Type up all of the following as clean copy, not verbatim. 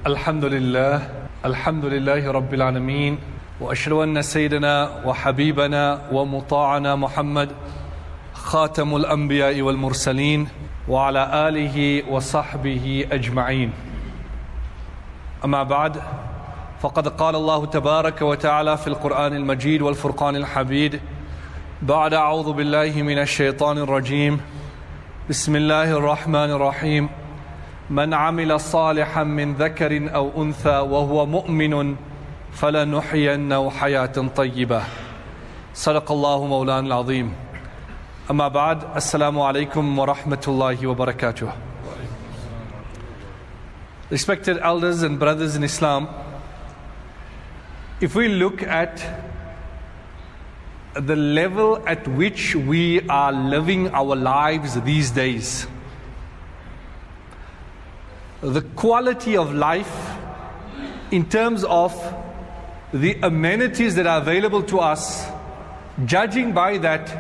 الحمد لله رب العالمين وأشهد أن سيدنا وحبيبنا ومطاعنا محمد خاتم الأنبياء والمرسلين وعلى آله وصحبه أجمعين. أما بعد، فقد قال الله تبارك وتعالى في القرآن المجيد والفرقان الحميد بعد أعوذ بالله من الشيطان الرجيم بسم الله الرحمن الرحيم من عمل صالحا من ذكر أو أنثى وهو مؤمن فلنحيينه حياة طيبة. صدق الله مولانا العظيم. أما بعد، السلام عليكم ورحمة الله وبركاته. Respected elders and brothers in Islam, if we look at the level at which we are living our lives these days, the quality of life in terms of the amenities that are available to us, judging by that,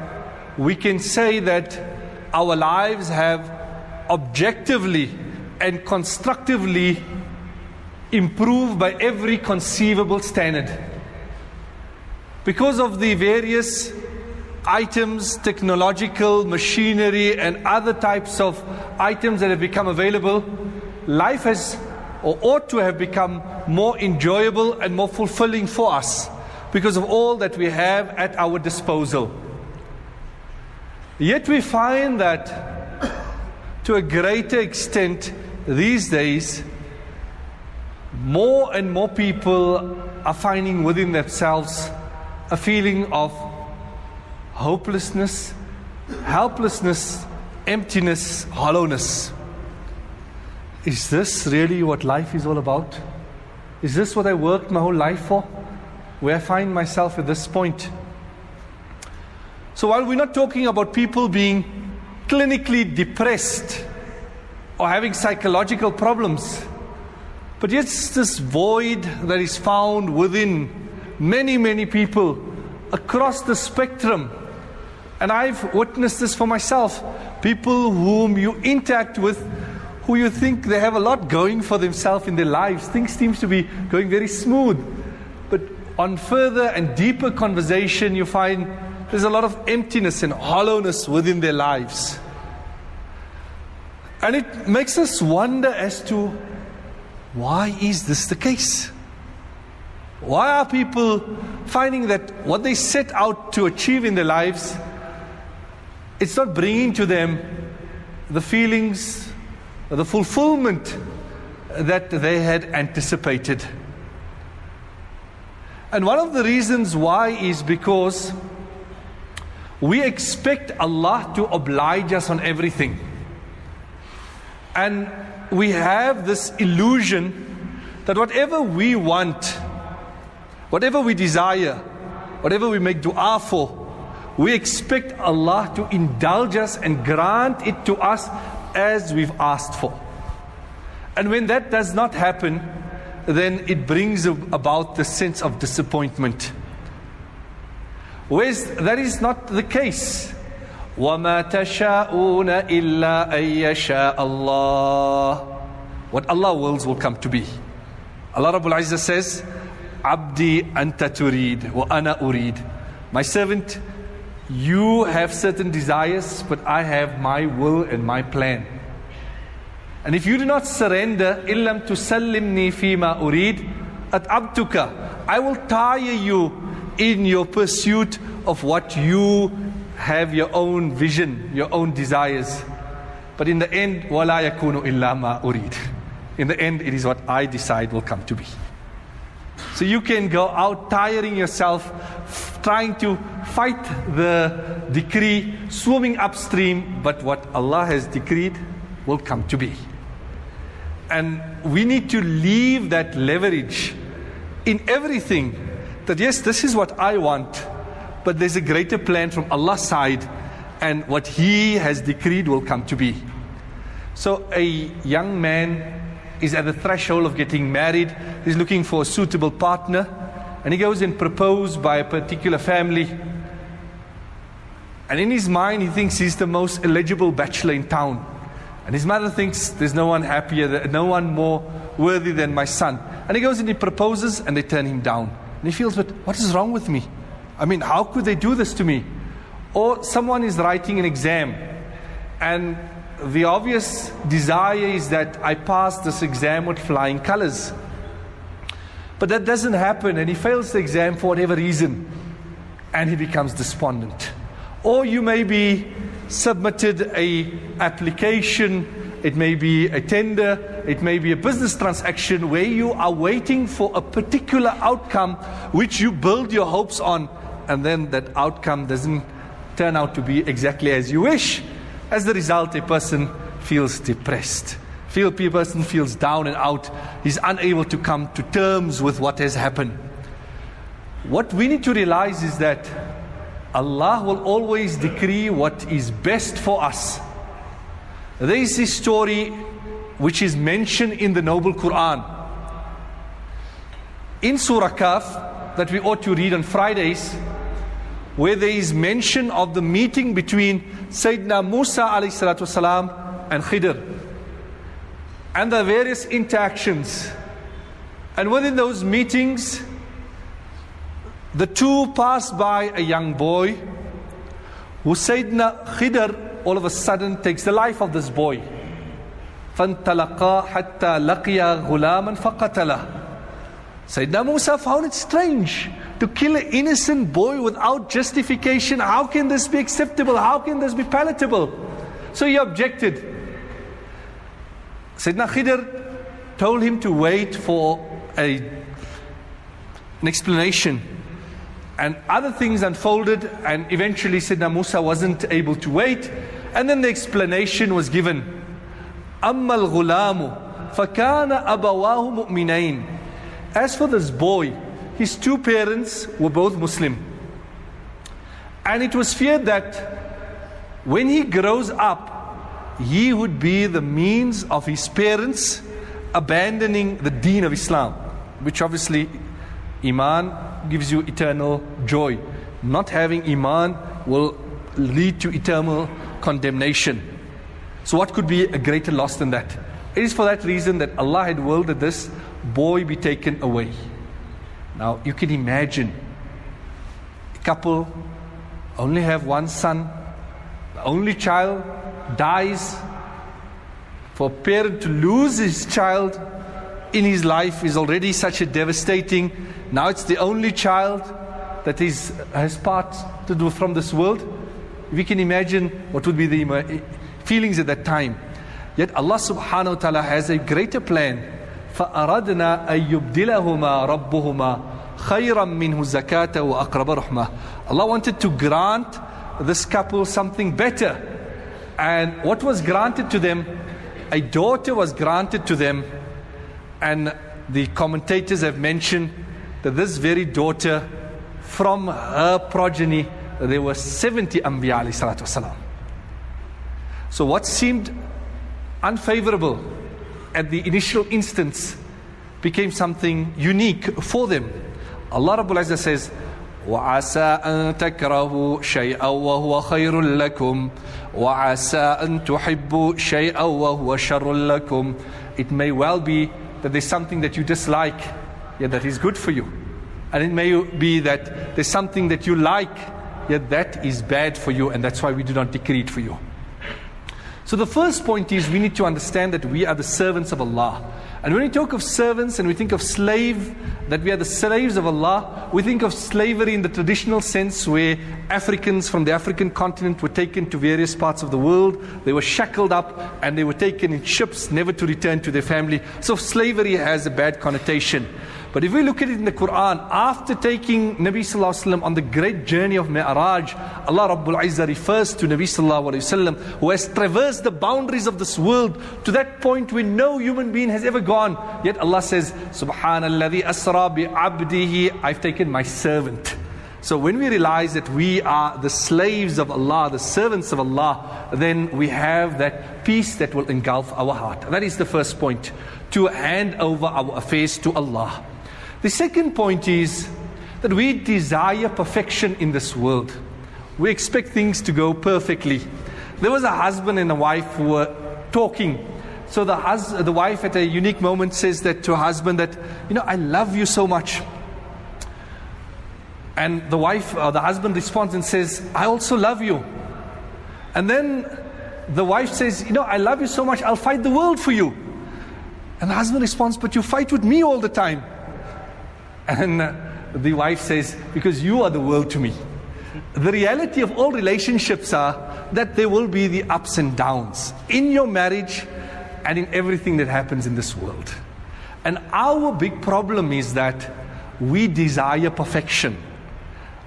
we can say that our lives have objectively and constructively improved by every conceivable standard. Because of the various items, technological, machinery and other types of items that have become available, life has or ought to have become more enjoyable and more fulfilling for us because of all that we have at our disposal. Yet we find that to a greater extent these days, more and more people are finding within themselves a feeling of hopelessness, helplessness, emptiness, hollowness. Is this really what life is all about? Is this what I worked my whole life for? Where I find myself at this point. So while we're not talking about people being clinically depressed or having psychological problems, but yet this void that is found within many people across the spectrum. And I've witnessed this for myself. People whom you interact with, who you think they have a lot going for themselves in their lives. Things seem to be going very smooth. But on further and deeper conversation, you find there's a lot of emptiness and hollowness within their lives. And it makes us wonder as to why is this the case? Why are people finding that what they set out to achieve in their lives, it's not bringing to them the feelings, the fulfillment that they had anticipated? And one of the reasons why is because we expect Allah to oblige us on everything. And we have this illusion that whatever we want, whatever we desire, whatever we make dua for, we expect Allah to indulge us and grant it to us as we've asked for. And when that does not happen, then it brings about the sense of disappointment. Whereas that is not the case. وَمَا تَشَاءُونَ إِلَّا أَن يَشَاءَ اللَّهُ. What Allah wills will come to be. Allah Rabbul Izzah says, Abdi anta turid wa ana urid. My servant, you have certain desires, but I have my will and my plan. And if you do not surrender, illam tusallimni fima urid at'abtuka, I will tire you in your pursuit of what you have, your own vision, your own desires. But in the end, wala yakunu illa ma urid. In the end, it is what I decide will come to be. So you can go out tiring yourself, trying to fight the decree, swimming upstream, but what Allah has decreed will come to be. And we need to leave that leverage in everything, that yes, this is what I want, but there's a greater plan from Allah's side, and what He has decreed will come to be. So a young man is at the threshold of getting married. He's looking for a suitable partner, and he goes and proposes by a particular family. And in his mind, he thinks he's the most eligible bachelor in town. And his mother thinks there's no one happier, no one more worthy than my son. And he goes and he proposes and they turn him down. And he feels, but what is wrong with me? I mean, how could they do this to me? Or someone is writing an exam and the obvious desire is that I pass this exam with flying colors. But that doesn't happen and he fails the exam for whatever reason and he becomes despondent. Or you may be submitted a application, it may be a tender, it may be a business transaction where you are waiting for a particular outcome which you build your hopes on, and then that outcome doesn't turn out to be exactly as you wish. As a result, a person feels depressed. A person feels down and out. He's unable to come to terms with what has happened. What we need to realize is that Allah will always decree what is best for us. There is this story which is mentioned in the Noble Quran. In Surah Kahf, that we ought to read on Fridays, where there is mention of the meeting between Sayyidina Musa alayhi salatu wasalam and Khidr, and the various interactions. And within those meetings, the two passed by a young boy who Sayyidina Khidr all of a sudden takes the life of this boy. فَانْتَلَقَا حَتَّى لَقِيَا غُلَامًا فَقَتَلَهُ. Sayyidina Musa found it strange to kill an innocent boy without justification. How can this be acceptable? How can this be palatable? So he objected. Sayyidina Khidr told him to wait for an explanation. And other things unfolded, and eventually Sayyidina Musa wasn't able to wait. And then the explanation was given. أَمَّا الْغُلَامُ فَكَانَ أَبَوَاهُ مُؤْمِنَيْنِ. As for this boy, his two parents were both Muslim. And it was feared that when he grows up, he would be the means of his parents abandoning the deen of Islam, which obviously Iman gives you eternal joy. Not having Iman will lead to eternal condemnation. So what could be a greater loss than that? It is for that reason that Allah had willed that this boy be taken away. Now you can imagine a couple only have one son, the only child dies. For a parent to lose his child in his life is already such a devastating. Now it's the only child that has parted from this world. We can imagine what would be the feelings at that time. Yet Allah subhanahu wa ta'ala has a greater plan. فَأَرَدْنَا أَن يُبْدِلَهُمَا رَبُّهُمَا خَيْرًا مِّنْهُ زَكَاةً وَأَقْرَبَ رَحْمَةً. Allah wanted to grant this couple something better. And what was granted to them? A daughter was granted to them. And the commentators have mentioned that this very daughter, from her progeny, there were 70 Anbiya alayhi salatu wasalam. So what seemed unfavorable at the initial instance became something unique for them. Allah Rabbul Izzah says, وَعَسَىٰ أَن تَكْرَهُوا شَيْئًا وَهُوَ خَيْرٌ لَكُمْ وَعَسَىٰ أَن تُحِبُّوا شَيْئًا وَهُوَ شَرٌ لَكُمْ. It may well be that there's something that you dislike, yet that is good for you. And it may be that there's something that you like, yet that is bad for you, and that's why we do not decree it for you. So the first point is we need to understand that we are the servants of Allah. And when we talk of servants and we think of slave, that we are the slaves of Allah, we think of slavery in the traditional sense where Africans from the African continent were taken to various parts of the world. They were shackled up and they were taken in ships, never to return to their family. So slavery has a bad connotation. But if we look at it in the Quran, after taking Nabi Sallallahu Alaihi Wasallam on the great journey of Mi'raj, Allah Rabbul Izzah refers to Nabi Sallallahu Alaihi Wasallam, who has traversed the boundaries of this world to that point where no human being has ever gone. Yet Allah says, Subhanalladhi asra bi abdihi, I've taken my servant. So when we realize that we are the slaves of Allah, the servants of Allah, then we have that peace that will engulf our heart. That is the first point, to hand over our affairs to Allah. The second point is that we desire perfection in this world. We expect things to go perfectly. There was a husband and a wife who were talking, So the wife at a unique moment says that to her husband that, I love you so much. And the husband responds and says, I also love you. And then the wife says, I love you so much, I'll fight the world for you. And the husband responds, but you fight with me all the time. And the wife says, because you are the world to me. The reality of all relationships are that there will be the ups and downs in your marriage and in everything that happens in this world. And our big problem is that we desire perfection.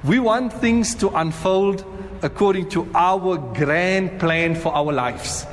We want things to unfold according to our grand plan for our lives.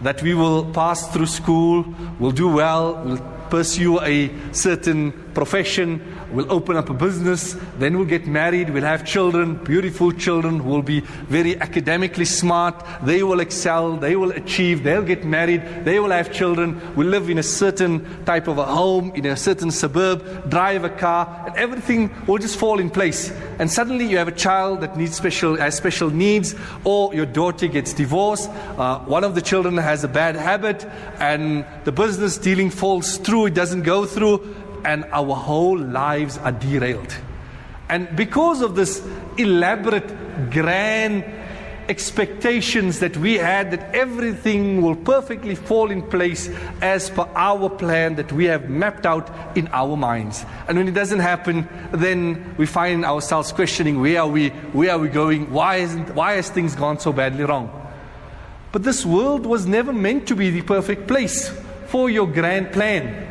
That we will pass through school, we'll do well, we'll pursue a certain profession, we'll open up a business, then we'll get married, we'll have children, beautiful children who will be very academically smart, they will excel, they will achieve, they'll get married, they will have children, we'll live in a certain type of a home, in a certain suburb, drive a car, and everything will just fall in place. And suddenly you have a child that has special needs, or your daughter gets divorced, one of the children has a bad habit, and the business dealing falls through, it doesn't go through, and our whole lives are derailed. And because of this elaborate, grand expectations that we had, that everything will perfectly fall in place as per our plan that we have mapped out in our minds. And when it doesn't happen, then we find ourselves questioning, where are we going? Why has things gone so badly wrong? But this world was never meant to be the perfect place for your grand plan.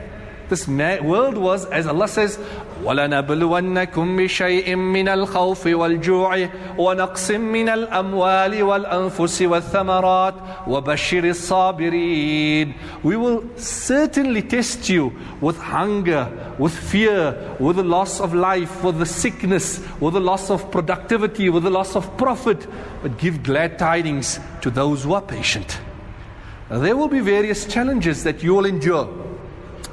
This world was, as Allah says, وَلَنَبْلُوَنَّكُمْ بِشَيْءٍ مِّنَ الْخَوْفِ وَالْجُوعِ وَنَقْصٍ مِّنَ الْأَمْوَالِ وَالْأَنفُسِ وَالثَّمَرَاتِ وَبَشِّرِ الصَّابِرِينَ. We will certainly test you with hunger, with fear, with the loss of life, with the sickness, with the loss of productivity, with the loss of profit. But give glad tidings to those who are patient. There will be various challenges that you will endure.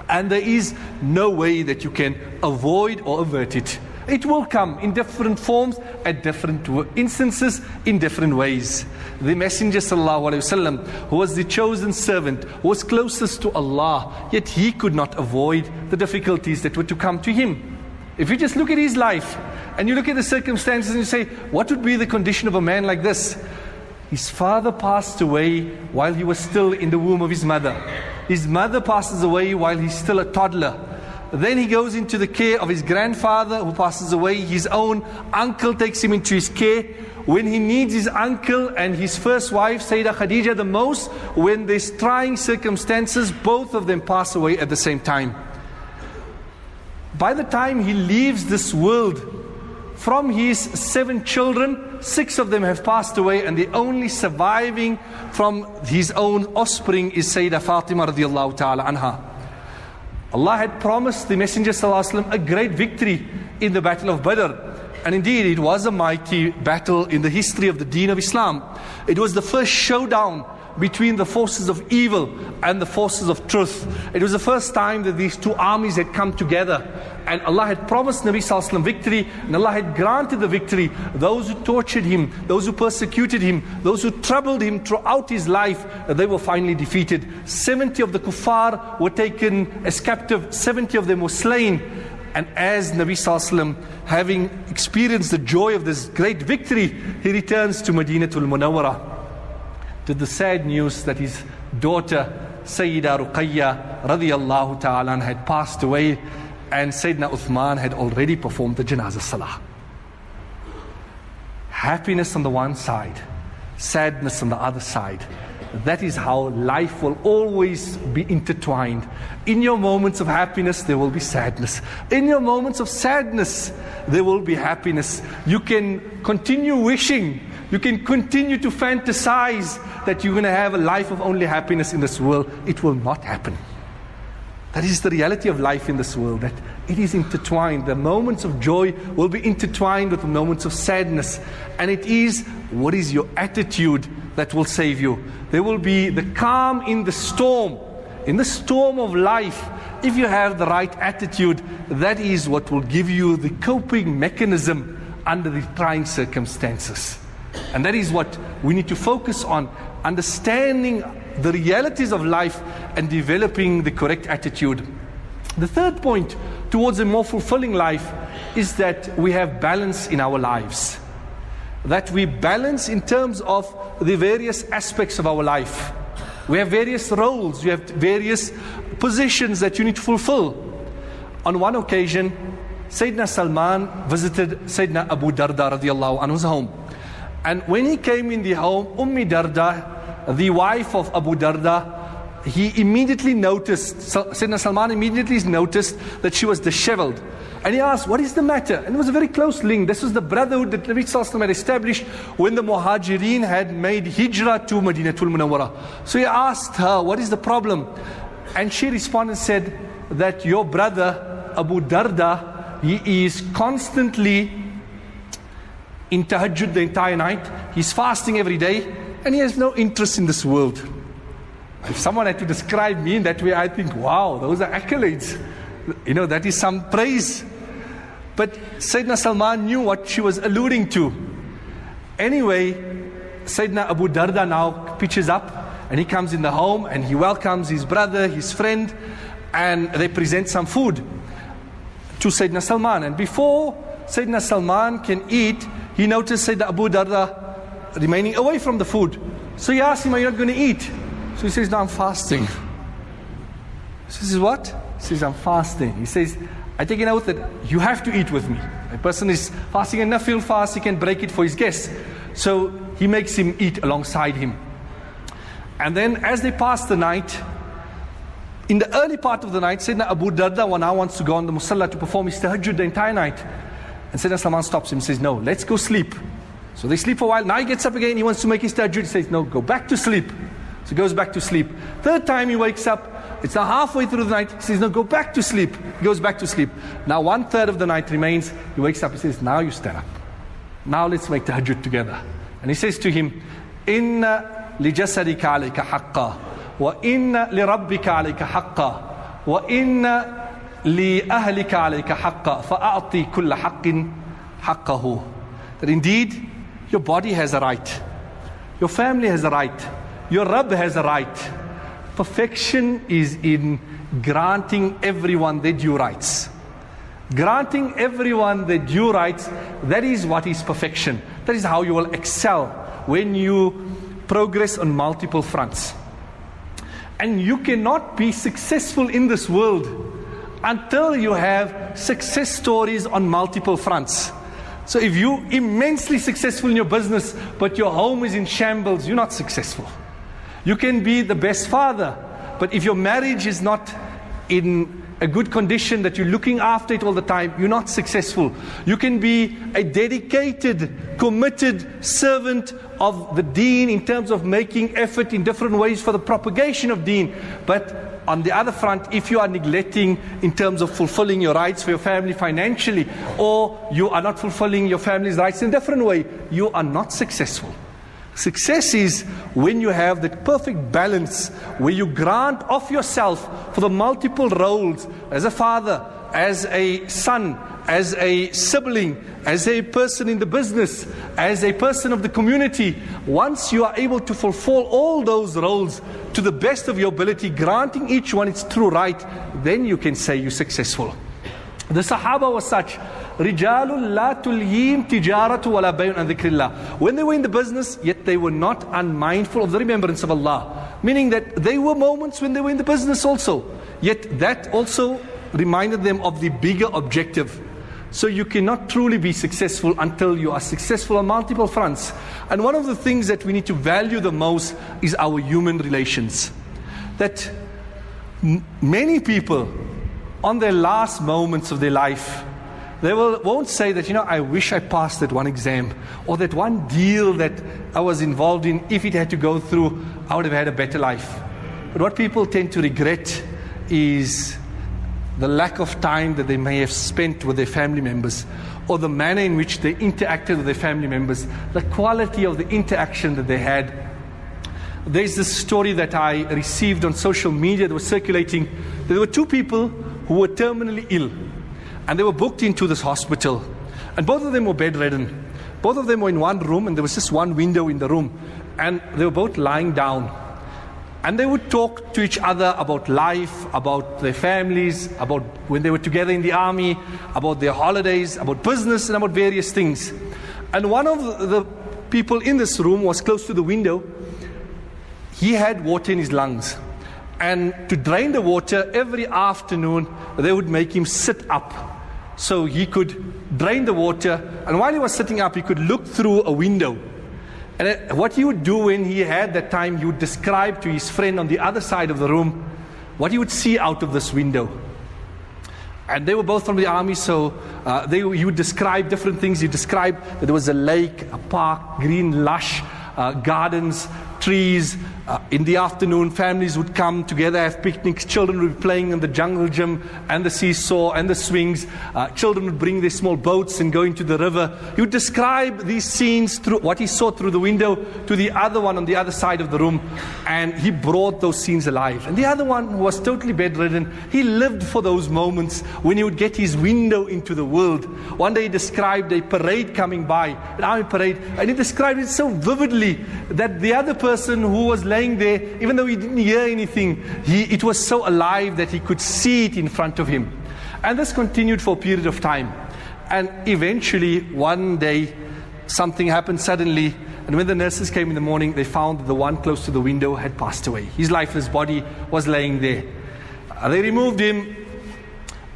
And there is no way that you can avoid or avert it. It will come in different forms, at different instances, in different ways. The Messenger ﷺ, who was the chosen servant, who was closest to Allah, yet he could not avoid the difficulties that were to come to him. If you just look at his life, and you look at the circumstances and you say, what would be the condition of a man like this? His father passed away while he was still in the womb of his mother. His mother passes away while he's still a toddler. Then he goes into the care of his grandfather who passes away. His own uncle takes him into his care. When he needs his uncle and his first wife, Sayyidah Khadija, the most, when there's trying circumstances, both of them pass away at the same time. By the time he leaves this world, from his 7 children, 6 of them have passed away, and the only surviving from his own offspring is Sayyidah Fatima radiallahu ta'ala anha. Allah had promised the Messenger ﷺ a great victory in the Battle of Badr. And indeed, it was a mighty battle in the history of the Deen of Islam. It was the first showdown between the forces of evil and the forces of truth. It was the first time that these two armies had come together. And Allah had promised Nabi Sallallahu Alaihi Wasallam victory, and Allah had granted the victory. Those who tortured him, those who persecuted him, those who troubled him throughout his life, they were finally defeated. 70 of the kuffar were taken as captive, 70 of them were slain. And as Nabi Sallallahu Alaihi Wasallam, having experienced the joy of this great victory, he returns to Madinatul Munawwarah, to the sad news that his daughter Sayyida Ruqayya radiyallahu ta'ala had passed away, and Sayyidina Uthman had already performed the Janazah Salah. Happiness on the one side, sadness on the other side. That is how life will always be intertwined. In your moments of happiness, there will be sadness. In your moments of sadness, there will be happiness. You can continue wishing, you can continue to fantasize that you're going to have a life of only happiness in this world. It will not happen. That is the reality of life in this world, that it is intertwined. The moments of joy will be intertwined with the moments of sadness. And it is what is your attitude that will save you. There will be the calm in the storm. In the storm of life, if you have the right attitude, that is what will give you the coping mechanism under the trying circumstances. And that is what we need to focus on, understanding the realities of life and developing the correct attitude. The third point towards a more fulfilling life is that we have balance in our lives. That we balance in terms of the various aspects of our life. We have various roles, we have various positions that you need to fulfill. On one occasion, Sayyidina Salman visited Sayyidina Abu Darda radiallahu anhu's home. And when he came in the home, Ummi Darda, the wife of Abu Darda, he immediately noticed, Sayyidina Salman immediately noticed that she was disheveled. And he asked, what is the matter? And it was a very close link. This was the brotherhood that Nabi Sallallahu Alaihi Wasallam had established when the Muhajirin had made hijrah to Madinatul Munawwara. So he asked her, what is the problem? And she responded and said that your brother, Abu Darda, he is constantly in tahajjud the entire night. He's fasting every day and he has no interest in this world. If someone had to describe me in that way, I think, wow, those are accolades. You know, that is some praise. But Sayyidina Salman knew what she was alluding to. Anyway, Sayyidina Abu Darda now pitches up and he comes in the home and he welcomes his brother, his friend, and they present some food to Sayyidina Salman. And before Sayyidina Salman can eat, he noticed Sayyidina Abu Darda remaining away from the food. So he asked him, are you not going to eat? So he says, no, I'm fasting. So he says, what? He says, I'm fasting. He says, I take an oath that you have to eat with me. A person is fasting and nafil fast, he can break it for his guests. So he makes him eat alongside him. And then as they pass the night, in the early part of the night, Sayyidina Abu Darda now wants to go on the musalla to perform his tahajjud the entire night. And Sayyidina Salman stops him and says, no, let's go sleep. So they sleep for a while. Now he gets up again, he wants to make his tahajjud. He says, no, go back to sleep. So he goes back to sleep. Third time he wakes up, it's now halfway through the night. He says, no, go back to sleep. He goes back to sleep. Now 1/3 of the night remains. He wakes up, he says, now you stand up. Now let's make tahajjud together. And he says to him, Inna li jasadika alayka haqqa, wa inna li rabbika alayka haqqa, wa inna li ahlika alayka haqqa, fa'a'ti kulla haqqin haqqahu. That indeed, your body has a right. Your family has a right. Your Rabb has a right. Perfection is in granting everyone their due rights. Granting everyone their due rights, that is what is perfection. That is how you will excel when you progress on multiple fronts. And you cannot be successful in this world until you have success stories on multiple fronts. So if you're immensely successful in your business, but your home is in shambles, you're not successful. You can be the best father, but if your marriage is not in a good condition, that you're looking after it all the time, you're not successful. You can be a dedicated, committed servant of the deen in terms of making effort in different ways for the propagation of deen. But on the other front, if you are neglecting in terms of fulfilling your rights for your family financially, or you are not fulfilling your family's rights in a different way, you are not successful. Success is when you have that perfect balance, where you grant of yourself for the multiple roles as a father, as a son, as a sibling, as a person in the business, as a person of the community. Once you are able to fulfill all those roles to the best of your ability, granting each one its true right, then you can say you're successful. The Sahaba was such. رِجَالٌ لَا تُلْهِيمْ تِجَارَةُ وَلَا بَيْعٌ عَنْ ذِكْرِ اللَّهِ. When they were in the business, yet they were not unmindful of the remembrance of Allah. Meaning that they were moments when they were in the business also. Yet that also reminded them of the bigger objective. So you cannot truly be successful until you are successful on multiple fronts. And one of the things that we need to value the most is our human relations. That many people, on their last moments of their life, they won't say that, I wish I passed that one exam, or that one deal that I was involved in, if it had to go through, I would have had a better life. But what people tend to regret is the lack of time that they may have spent with their family members, or the manner in which they interacted with their family members, the quality of the interaction that they had. There's this story that I received on social media that was circulating. There were two people who were terminally ill. And they were booked into this hospital. And both of them were bedridden. Both of them were in one room, and there was just one window in the room. And they were both lying down. And they would talk to each other about life, about their families, about when they were together in the army, about their holidays, about business, and about various things. And one of the people in this room was close to the window. He had water in his lungs. And to drain the water, every afternoon, they would make him sit up so he could drain the water. And while he was sitting up, he could look through a window. And what he would do when he had that time, he would describe to his friend on the other side of the room what he would see out of this window. And they were both from the army, so he would describe different things. He described that there was a lake, a park, green, lush gardens, trees. In the afternoon, families would come together, have picnics. Children would be playing in the jungle gym and the seesaw and the swings. Children would bring their small boats and go into the river. He would describe these scenes through what he saw through the window to the other one on the other side of the room. And he brought those scenes alive. And the other one, who was totally bedridden, he lived for those moments when he would get his window into the world. One day he described a parade coming by, an army parade, and he described it so vividly that the other person who was laying there, even though he didn't hear anything, it was so alive that he could see it in front of him. And this continued for a period of time. And eventually, one day, something happened suddenly. And when the nurses came in the morning, they found that the one close to the window had passed away. His lifeless body was laying there. They removed him,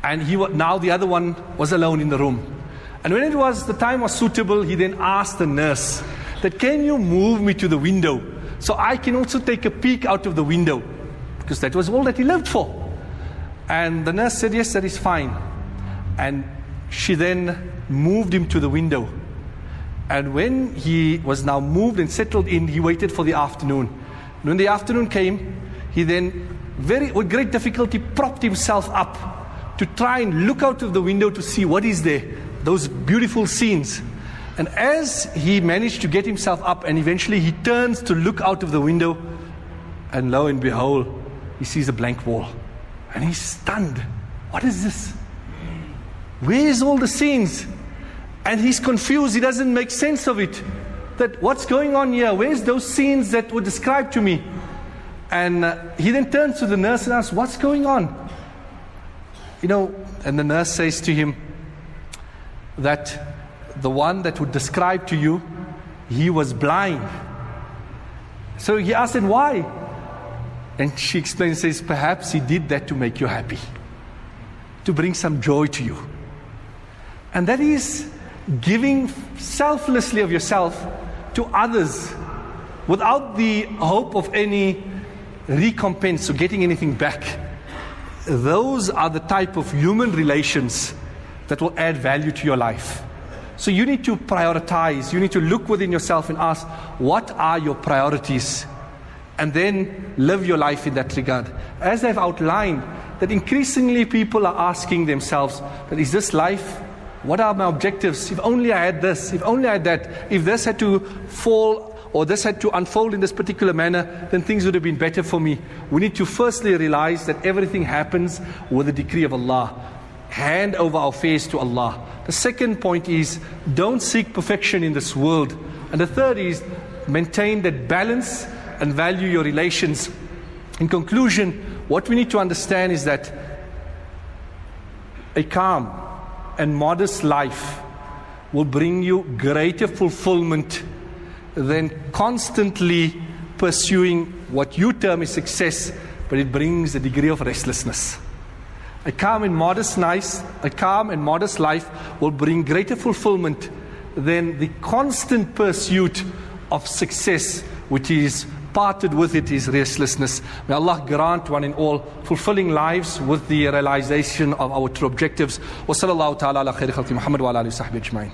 and now the other one was alone in the room. And when the time was suitable, he then asked the nurse that, can you move me to the window so I can also take a peek out of the window? Because that was all that he lived for. And the nurse said, yes, that is fine. And she then moved him to the window. And when he was now moved and settled in, he waited for the afternoon. And when the afternoon came, he then, with great difficulty, propped himself up to try and look out of the window to see what is there, those beautiful scenes. And as he managed to get himself up, and eventually he turns to look out of the window, and lo and behold, he sees a blank wall. And he's stunned. What is this? Where's all the scenes? And he's confused. He doesn't make sense of it. That what's going on here? Where's those scenes that were described to me? And he then turns to the nurse and asks, what's going on? And the nurse says to him that the one that would describe to you, he was blind. So he asked him, why? And she explains, says, perhaps he did that to make you happy, to bring some joy to you. And that is giving selflessly of yourself to others without the hope of any recompense or getting anything back. Those are the type of human relations that will add value to your life. So you need to prioritize. You need to look within yourself and ask, what are your priorities? And then live your life in that regard. As I've outlined, that increasingly people are asking themselves, that is this life? What are my objectives? If only I had this, if only I had that, if this had to fall or this had to unfold in this particular manner, then things would have been better for me. We need to firstly realize that everything happens with the decree of Allah. Hand over our affairs to Allah. The second point is, don't seek perfection in this world. And the third is, maintain that balance and value your relations. In conclusion, what we need to understand is that a calm and modest life will bring you greater fulfillment than constantly pursuing what you term as success, but it brings a degree of restlessness. A calm and modest life will bring greater fulfillment than the constant pursuit of success, which is parted with it is restlessness. May Allah grant one and all fulfilling lives with the realization of our true objectives. Wa sallallahu ta'ala ala khairi khalqi Muhammad wa ala alihi wa sahbihi ajma'in.